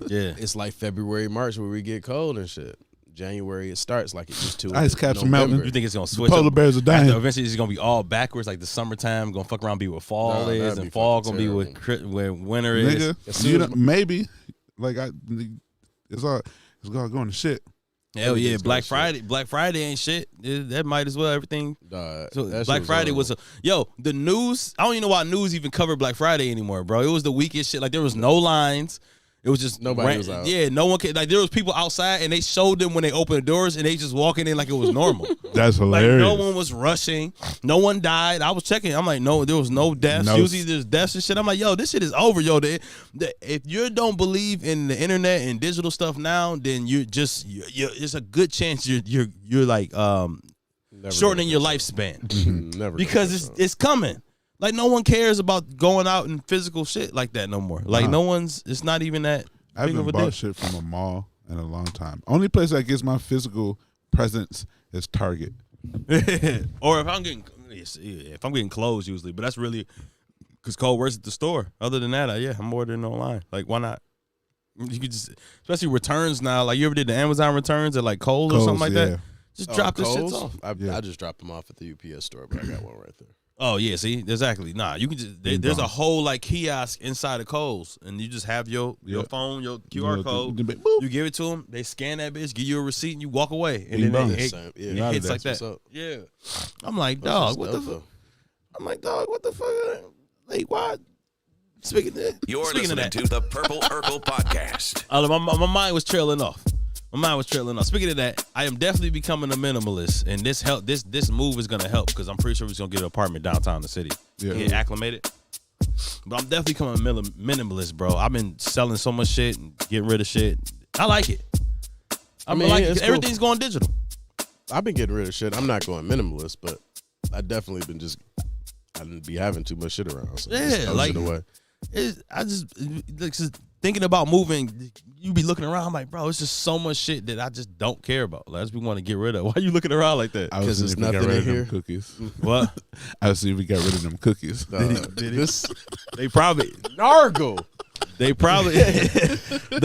Yeah,
it's like February, March where we get cold and shit. January it starts like it used to.
Ice caps are melting.
You think it's gonna switch?
Polar bears are dying.
Eventually, it's gonna be all backwards. Like the summertime gonna fuck around, be what fall is, and fall gonna be where winter is.
Nigga, maybe like it's all going to shit.
Hell yeah, Black Friday ain't shit. That might as well everything. So Black Friday was the news. I don't even know why news even covered Black Friday anymore, bro. It was the weakest shit. Like there was no lines. It was just
nobody was out.
Yeah, no one could. Like there was people outside, and they showed them when they opened the doors, and they just walking in like it was normal.
That's hilarious.
Like no one was rushing. No one died. I was checking. I'm like, no, there was no deaths. Usually there's deaths and shit. I'm like, yo, this shit is over, yo. If you don't believe in the internet and digital stuff now, then you're it's a good chance you're like shortening your lifespan.
Never
because it's coming. Like no one cares about going out and physical shit like that no more. Like no one's. It's not even that.
I haven't bought shit from a mall in a long time. Only place that gets my physical presence is Target.
Or if I'm getting clothes usually, but that's really because Cole works at the store. Other than that, I'm ordering online. Like why not? You could just, especially returns now. Like you ever did the Amazon returns at like Kohl's or something like that. Just drop the shit off.
I just dropped them off at the UPS store, but I got one right there.
Oh yeah, see, exactly. Nah, you can just there's a whole like kiosk inside of Kohl's, and you just have your phone, your QR code. You give it to them, they scan that bitch, give you a receipt, and you walk away, and then it hits like that. Yeah, I'm like, dog, what the fuck? I'm like, dog, what the fuck? Like, why? Speaking
listening to the Purple Urkel podcast.
My mind was trailing off. Speaking of that, I am definitely becoming a minimalist, and this move is gonna help because I'm pretty sure we're gonna get an apartment downtown the city. Yeah. Get acclimated. But I'm definitely becoming a minimalist, bro. I've been selling so much shit and getting rid of shit. I like it. I mean, like it. Everything's going digital.
I've been getting rid of shit. I'm not going minimalist, but I definitely been I didn't be having too much shit around. So
like
away.
I just thinking about moving. You be looking around, I'm like, bro, it's just so much shit that I just don't care about. Like, I just want to get rid of. Why are you looking around like that?
Because there's nothing in here.
Cookies.
What?
I was see if we got rid of them cookies.
They probably
Nargle.
They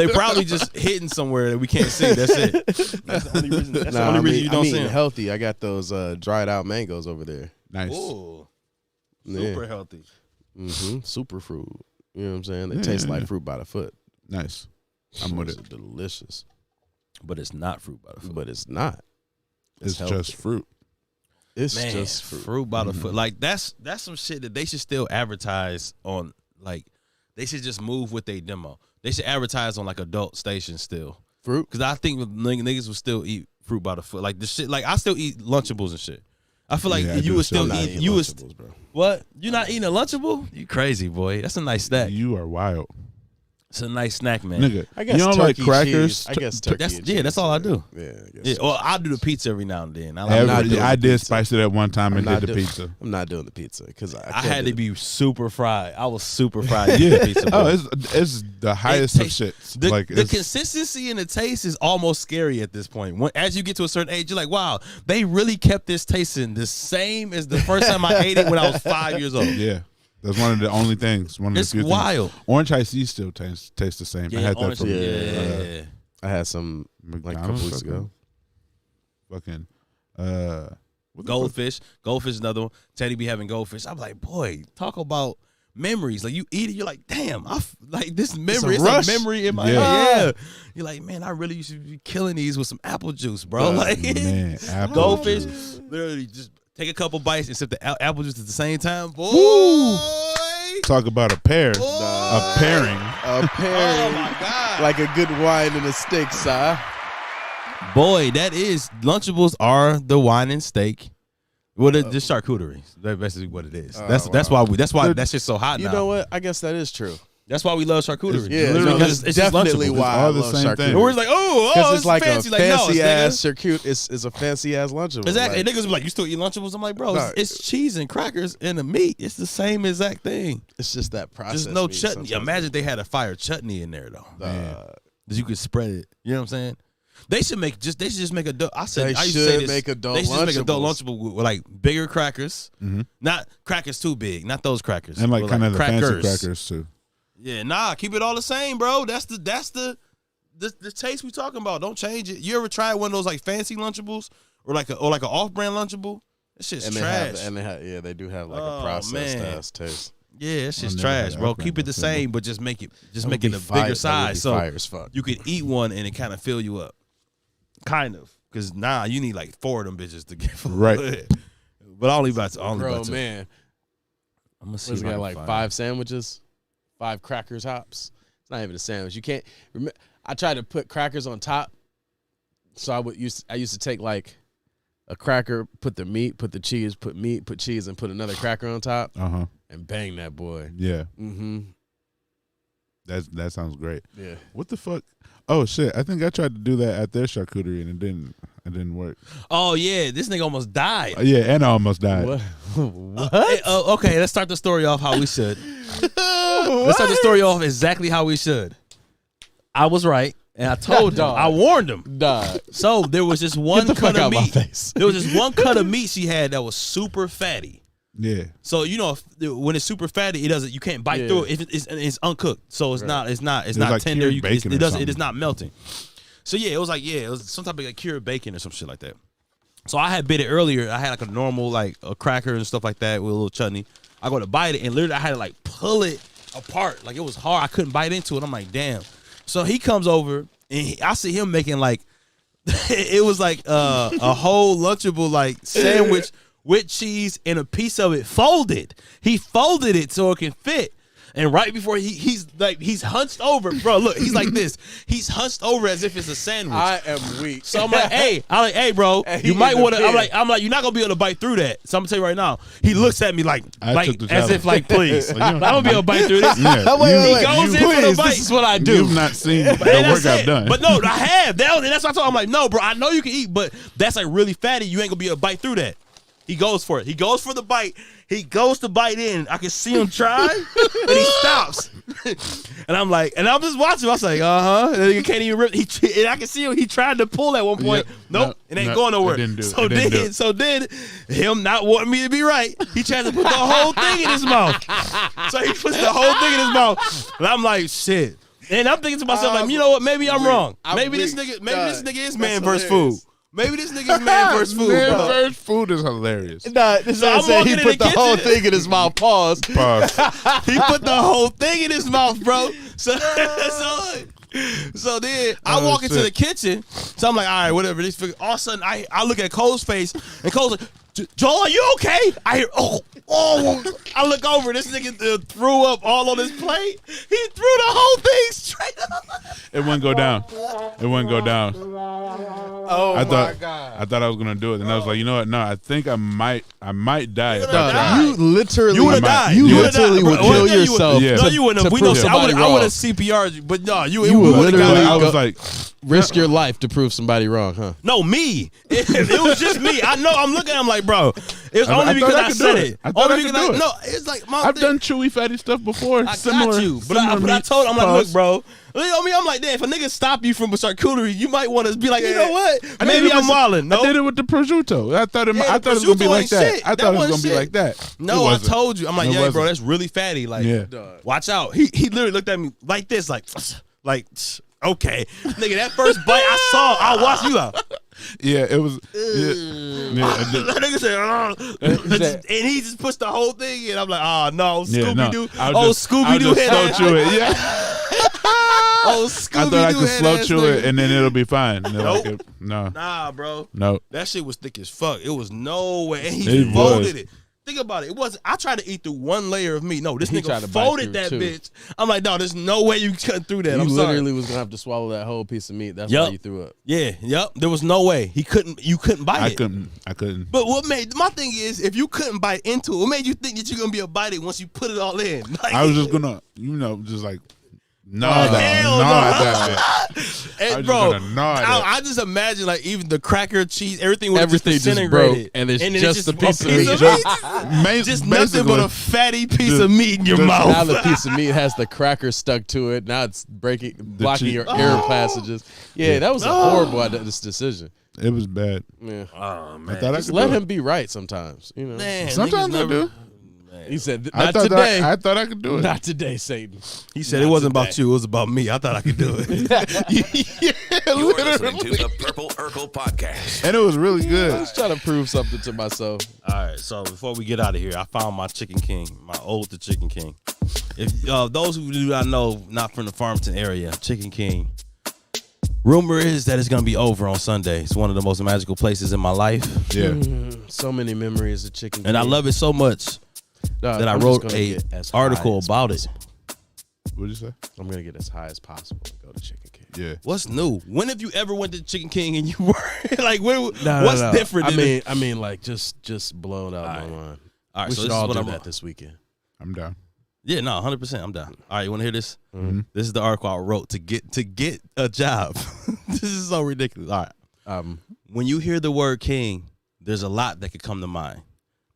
probably just hidden somewhere that we can't see. That's it. That's the only reason. That's the only reason you don't see them.
Healthy. I got those dried out mangoes over there.
Nice.
Ooh. Super healthy.
Super fruit. You know what I'm saying? They taste like fruit by the foot.
Nice. I'm with it.
Delicious.
But it's not fruit by the foot.
But it's not.
It's just fruit.
It's just
fruit by the foot. Like that's some shit that they should still advertise on. Like they should just move with their demo. They should advertise on like adult stations still.
Fruit?
Because I think niggas would still eat fruit by the foot. Like the shit. Like I still eat Lunchables and shit. I feel like you would still eat. You would. What? You not eating a Lunchable? You crazy boy? That's a nice snack.
You are wild.
It's a nice snack, man.
Nigga,
I guess
you don't like crackers?
I guess turkey.
That's all I do.
Yeah, I
guess. Well, I do the pizza every now and then.
I did spice it at one time and did the pizza.
I'm not doing the pizza because I
had to be super fried. I was super fried. Yeah, pizza.
It's the highest of shit.
The consistency and the taste is almost scary at this point. As you get to a certain age, you're like, wow, they really kept this tasting the same as the first time I ate it when I was 5 years old.
Yeah. That's one of the only things.
It's wild.
Orange iced tea still tastes the same.
Yeah,
I had that from
I had some like a couple weeks ago.
Fucking
goldfish. Goldfish is another one. Teddy be having goldfish. I'm like, boy, talk about memories. Like you eat it, you're like, damn, like this memory. It's a memory in my head. Yeah. You're like, man, I really used to be killing these with some apple juice, bro. Like
man, apple
goldfish.
Juice.
Literally just take a couple bites and sip the apple juice at the same time. Boy.
Woo! Talk about a pair. A pairing.
A pairing.
Oh, my God.
Like a good wine and a steak, sir.
Boy, that is. Lunchables are the wine and steak. Well, just charcuterie. That's basically what it is. That's why that shit's so hot now.
You know what? I guess that is true.
That's why we love charcuterie.
It's definitely why I love charcuterie.
We're like, because
it's like
fancy.
a fancy ass charcuterie. It's a fancy ass Lunchable.
Exactly. Niggas be like, you still eat Lunchables? I'm like, bro, it's cheese and crackers and the meat. It's the same exact thing.
It's just that process.
There's no chutney. Imagine they had a fire chutney in there though. That you could spread it. You know what I'm saying? They should just make adult. I used to say this.
Make adult
they should
Lunchables.
Make adult Lunchable with like bigger crackers, not crackers too big, not those crackers,
and like kind of the fancy crackers too.
Yeah, nah, keep it all the same, bro. That's the taste we talking about. Don't change it. You ever tried one of those like fancy Lunchables or like an off-brand Lunchable? That shit's trash.
They do have like a processed ass taste.
Yeah, it's just trash, bro. Keep it the same, but just make it a bigger size, so you could eat one and it kind of fill you up. Kind of, because you need like 4 of them bitches to get full.
Right.
But only about two.
Bro, man,
I'm gonna see.
Got like 5 sandwiches, 5 crackers, hops. It's not even a sandwich. You can't. I tried to put crackers on top, so I used to take like a cracker, put the meat, put the cheese, put meat, put cheese, and put another cracker on top, and bang that boy.
Yeah.
Mm-hmm.
That sounds great.
Yeah.
What the fuck? Oh shit! I think I tried to do that at their charcuterie and it didn't work.
Oh yeah, this nigga almost died.
Yeah, and I almost died.
Okay, let's start the story off how we should. Let's start the story off exactly how we should. I was right, and I told him. I warned him.
Dog.
So there was this one cut of meat.
Face.
There was this one cut of meat she had that was super fatty.
Yeah.
So when it's super fatty, it doesn't. You can't bite through it. If it's uncooked, so it's not. It's not
like
tender.
cured bacon
it doesn't.
something.
It is not melting. So it was some type of like cured bacon or some shit like that. So I had bit it earlier. I had like a normal like a cracker and stuff like that with a little chutney. I go to bite it and literally I had to like pull it apart. Like it was hard. I couldn't bite into it. I'm like, damn. So he comes over and I see him making like it was like a whole Lunchable like sandwich with cheese and a piece of it folded. He folded it so it can fit. And right before he's hunched over, bro. Look, he's like this. He's hunched over as if it's a sandwich.
I am weak.
So I'm like, hey, bro, you might want to. I'm like, you're not gonna be able to bite through that. So I'm gonna tell you right now. He looks at me like as if like, please, I'm gonna be able to bite through this.
Yeah.
He goes in for the bite.
This is what I do.
You've not seen the work I've done.
But no, I have. And that's what I told him. I'm like, no, bro, I know you can eat, but that's like really fatty. You ain't gonna be able to bite through that. He goes for it. He goes for the bite. He goes to bite in. I can see him try, and he stops. And I'm like, and I'm just watching. I was like, And then he can't even rip. And I can see him. He tried to pull at one point. Nope, it ain't going nowhere. So then, him not wanting me to be right, he tries to put the whole thing in his mouth. So he puts the whole thing in his mouth, and I'm like, shit. And I'm thinking to myself, like, you know what? Maybe I'm wrong. Maybe this nigga is man versus food. Maybe this nigga's man versus food.
Man versus food is hilarious.
Nah, this
So I'm
saying he
walking in
put
the
the whole
kitchen.
thing in his mouth. Pause.
Pause.
He put the whole thing in his mouth, bro. So then I walk into the kitchen. So I'm like, all right, whatever. All of a sudden, I look at Cole's face, and Cole's like, Joel, are you okay? I hear, oh. I look over. This nigga threw up all on his plate. He threw the whole thing straight up.
It wouldn't go down.
Oh
I
my God.
thought I was gonna do it, and I was like, you know what? No, I think I might die. If I
died.
try.
You literally,
You would've died.
You
You would've
literally
died.
would
Bro,
kill
yeah, you would.
yourself.
Yeah.
No, you wouldn't have.
to
We
prove
know.
somebody
I would have
wrong.
CPR'd, but no, you
You would
would've
literally
got-
I was like,
risk your life to prove somebody wrong, huh?
No, me. It was just me. I know. I'm looking at him like, bro. It's only because I said it.
I thought I could do it.
No, it's like my
I've
thing.
done chewy fatty stuff before.
I
similar,
got you, but I
meats.
told him, I'm like,
Pause.
look, bro. You know me, I'm like, damn, if a nigga stop you from a charcuterie, you might want to be like, you know what?
I did
Maybe
it
I'm
with-
wilding. No,
I did it with the prosciutto. I thought it was gonna be
prosciutto
like
ain't
that.
shit.
I
That
thought it was
wasn't
gonna be
shit.
like that.
No, I told you. I'm like,
It
yeah, bro,
wasn't.
that's really fatty. Like,
Yeah.
watch out. He literally looked at me like this, like, okay, nigga. That first bite I watched you out.
Yeah, it was.
That nigga said, and he just pushed the whole thing in. I'm like, oh no, Scooby Doo. Oh, Scooby Doo head ass.
slow chew it. Yeah,
Oh,
I
Scooby
thought I
Doo
could
head
slow
ass
chew
nigga.
it and then it'll be fine. And they're
Nope.
like, no,
Nah, bro.
no.
That shit was thick as fuck. It was no way. And he
It
folded
was.
it. Think about it. It wasn't. I tried to eat through one layer of meat. No, this
He
nigga
tried to bite
folded that
through, too.
bitch. I'm like, no, there's no way you cutting through that.
You
I'm
literally
sorry.
was gonna have to swallow that whole piece of meat. That's
Yup.
why you threw up.
Yeah, yep. There was no way. You couldn't bite
I
it.
couldn't.
But what made my thing is, if you couldn't bite into it, what made you think that you're gonna be able to bite it once you put it all in? Like,
I was just gonna, just like,
Hell
that
no.
shit.
And
I was
bro,
just gonna gnaw that.
I just imagine like even the cracker, cheese, everything would
Everything
just
just
disintegrated.
broke, and it's
then
just a piece of meat.
Main-
Just nothing but a fatty piece
just-
of meat in your
just-
mouth.
Now the piece of meat has the cracker stuck to it. Now it's blocking
cheese.
your air passages. Yeah, that was a horrible this decision.
It was bad.
Yeah.
Oh man,
I thought I
Just
could
let
do it.
him be right sometimes. You know.
Man,
Sometimes
niggas
I do.
He said,
I
"Not
thought
today.
I thought I could do it.
Not today, Satan."
He said it wasn't about you; it was about me. I thought I could do it.
You're listening to the Purple Urkel Podcast.
And it was really
I
good.
was trying to prove something to myself.
All right, so before we get out of here, I found my Chicken King, my old the Chicken King. If those who do not know, not from the Farmington area, Chicken King. Rumor is that it's gonna be over on Sunday. It's one of the most magical places in my life,
Yeah.
So many memories of chicken.
and I
King.
love it so much
Dog,
that I
I'm
wrote
just gonna
a
get as high
article
as
about it.
possible.
What'd you say?
I'm gonna get as high as possible and go to Chicken King.
Yeah.
What's new? When have you ever went to Chicken King and you were like, what's
No.
different?
I mean, like just blown out my mind.
all right,
We
so
should
this is
all
what
do
I'm
that this weekend.
I'm down.
Yeah, no, 100%. I'm down. All right, you want to hear this?
Mm-hmm.
This is the article I wrote to get a job. This is so ridiculous. All right. When you hear the word king, there's a lot that could come to mind.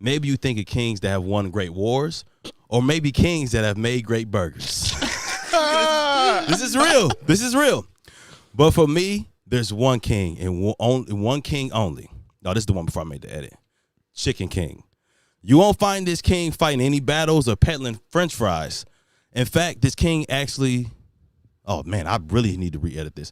Maybe you think of kings that have won great wars, or maybe kings that have made great burgers. This is real. This is real. But for me, there's one king and one king only. No, this is the one before I made the edit. Chicken King. You won't find this king fighting any battles or peddling French fries. In fact, this king actually, oh man, I really need to re-edit this.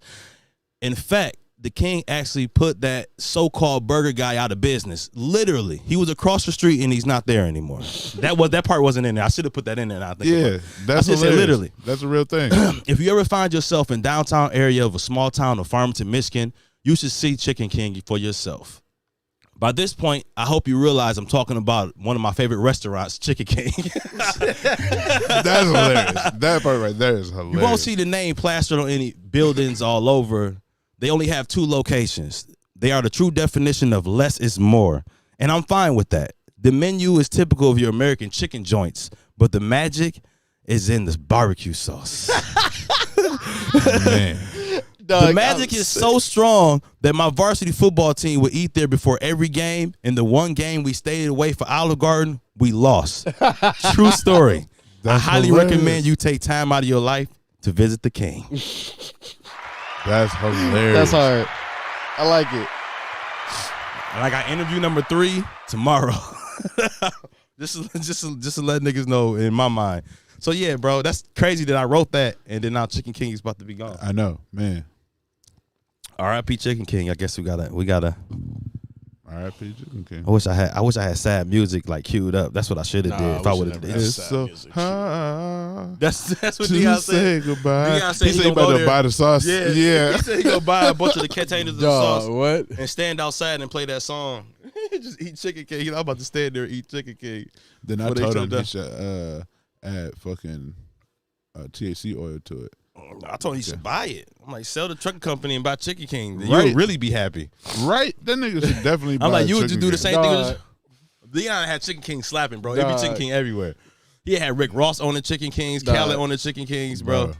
In fact, the king actually put that so-called burger guy out of business. Literally, he was across the street and he's not there anymore. That part wasn't in there. I should have put that in there. I think
that's literally. That's a real thing.
If you ever find yourself in downtown area of a small town of Farmington, Michigan, you should see Chicken King for yourself. By this point, I hope you realize I'm talking about one of my favorite restaurants, Chicken King.
That's hilarious. That part right there is hilarious.
You won't see the name plastered on any buildings all over. They only have 2 locations. They are the true definition of less is more. And I'm fine with that. The menu is typical of your American chicken joints, but the magic is in this barbecue sauce.
Man.
The magic is so strong that my varsity football team would eat there before every game. And the one game we stayed away for Olive Garden, we lost. True story. I highly recommend you take time out of your life to visit the King.
That's hilarious.
That's hard. I like it.
And I got interview number 3 tomorrow. just to let niggas know in my mind. So yeah, bro, that's crazy that I wrote that and then now Chicken King is about to be gone.
I know, man.
R.I.P. Chicken King. I guess we gotta.
R.I.P. Chicken King.
I wish I had sad music like queued up. That's what I should have did if I would have did.
It's so hard.
That's what
to
Deion
say
said.
goodbye.
Deion said
he said he about to buy the sauce.
Yeah.
Yeah.
He said he gonna buy a bunch of the containers of the sauce.
What?
And stand outside and play that song. Just eat Chicken King. I'm about to stand there and eat Chicken King.
Then I told him he should add fucking THC oil to it.
I told him he should buy it. I'm like, sell the trucking company and buy Chicken King.
Right.
You'll really be happy.
Right? That nigga should definitely buy
I'm like, you would just do the
Chicken
same
Dog.
thing. Deion had Chicken King slapping, bro. It'd be Chicken King everywhere. He had Rick Ross on the Chicken Kings, Khaled on the Chicken Kings, bro.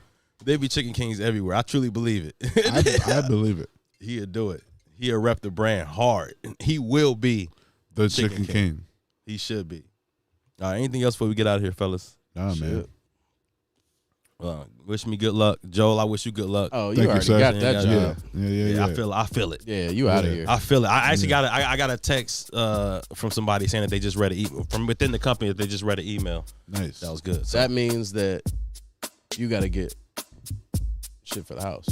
There'd be Chicken Kings everywhere. I truly believe it.
I believe it.
He'll do it. He'll rep the brand hard. He will be
The Chicken King.
He should be. All right, anything else before we get out of here, fellas?
Nah, man.
Wish me good luck. Joel, I wish you good luck.
Oh, you
Thank you,
already
sir.
got that
Yeah,
job.
Yeah.
I feel it.
Yeah, you out of here.
I feel it. I actually I got a text from somebody saying that they just read an email from within the company that they just read an email.
Nice.
That was good. So,
That means that you got to get shit for the house.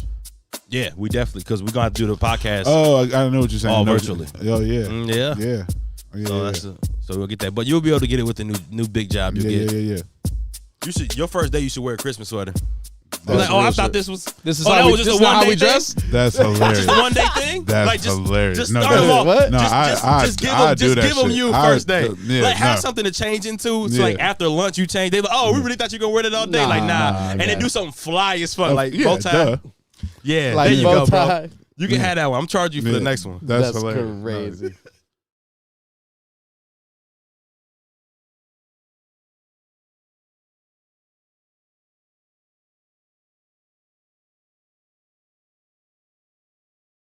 yeah, we definitely because we're gonna have to do the podcast.
Oh, I know what you're saying.
All
No,
virtually.
Oh, yeah.
Yeah.
Yeah. Oh, yeah,
So so we'll get that. But you'll be able to get it with the new big job you get.
Yeah.
You should your first day you should wear a Christmas sweater.
That's
Like, oh, I
real
thought
shit.
this was
This is
oh,
how
that
we,
was just
this
a
is not how
one-day
we
thing?
dress.
That's hilarious.
just a one day thing.
That's
like just,
hilarious.
Just
No,
start them
that's-
off.
what?
No,
Just give
I
them,
do
just
that
give them
shit.
you
I-
first day.
yeah,
like have
no.
something to change into. So
Yeah.
like after lunch you change. They like, oh, we really thought you were gonna wear that all day. Like nah, and then do something fly as fuck. Like
yeah,
bow tie.
duh.
Yeah,
Like
there you
bow
go, bro.
tie.
You can have that one. I'm charging you for the
Yeah.
next one.
That's
That's
hilarious.
crazy.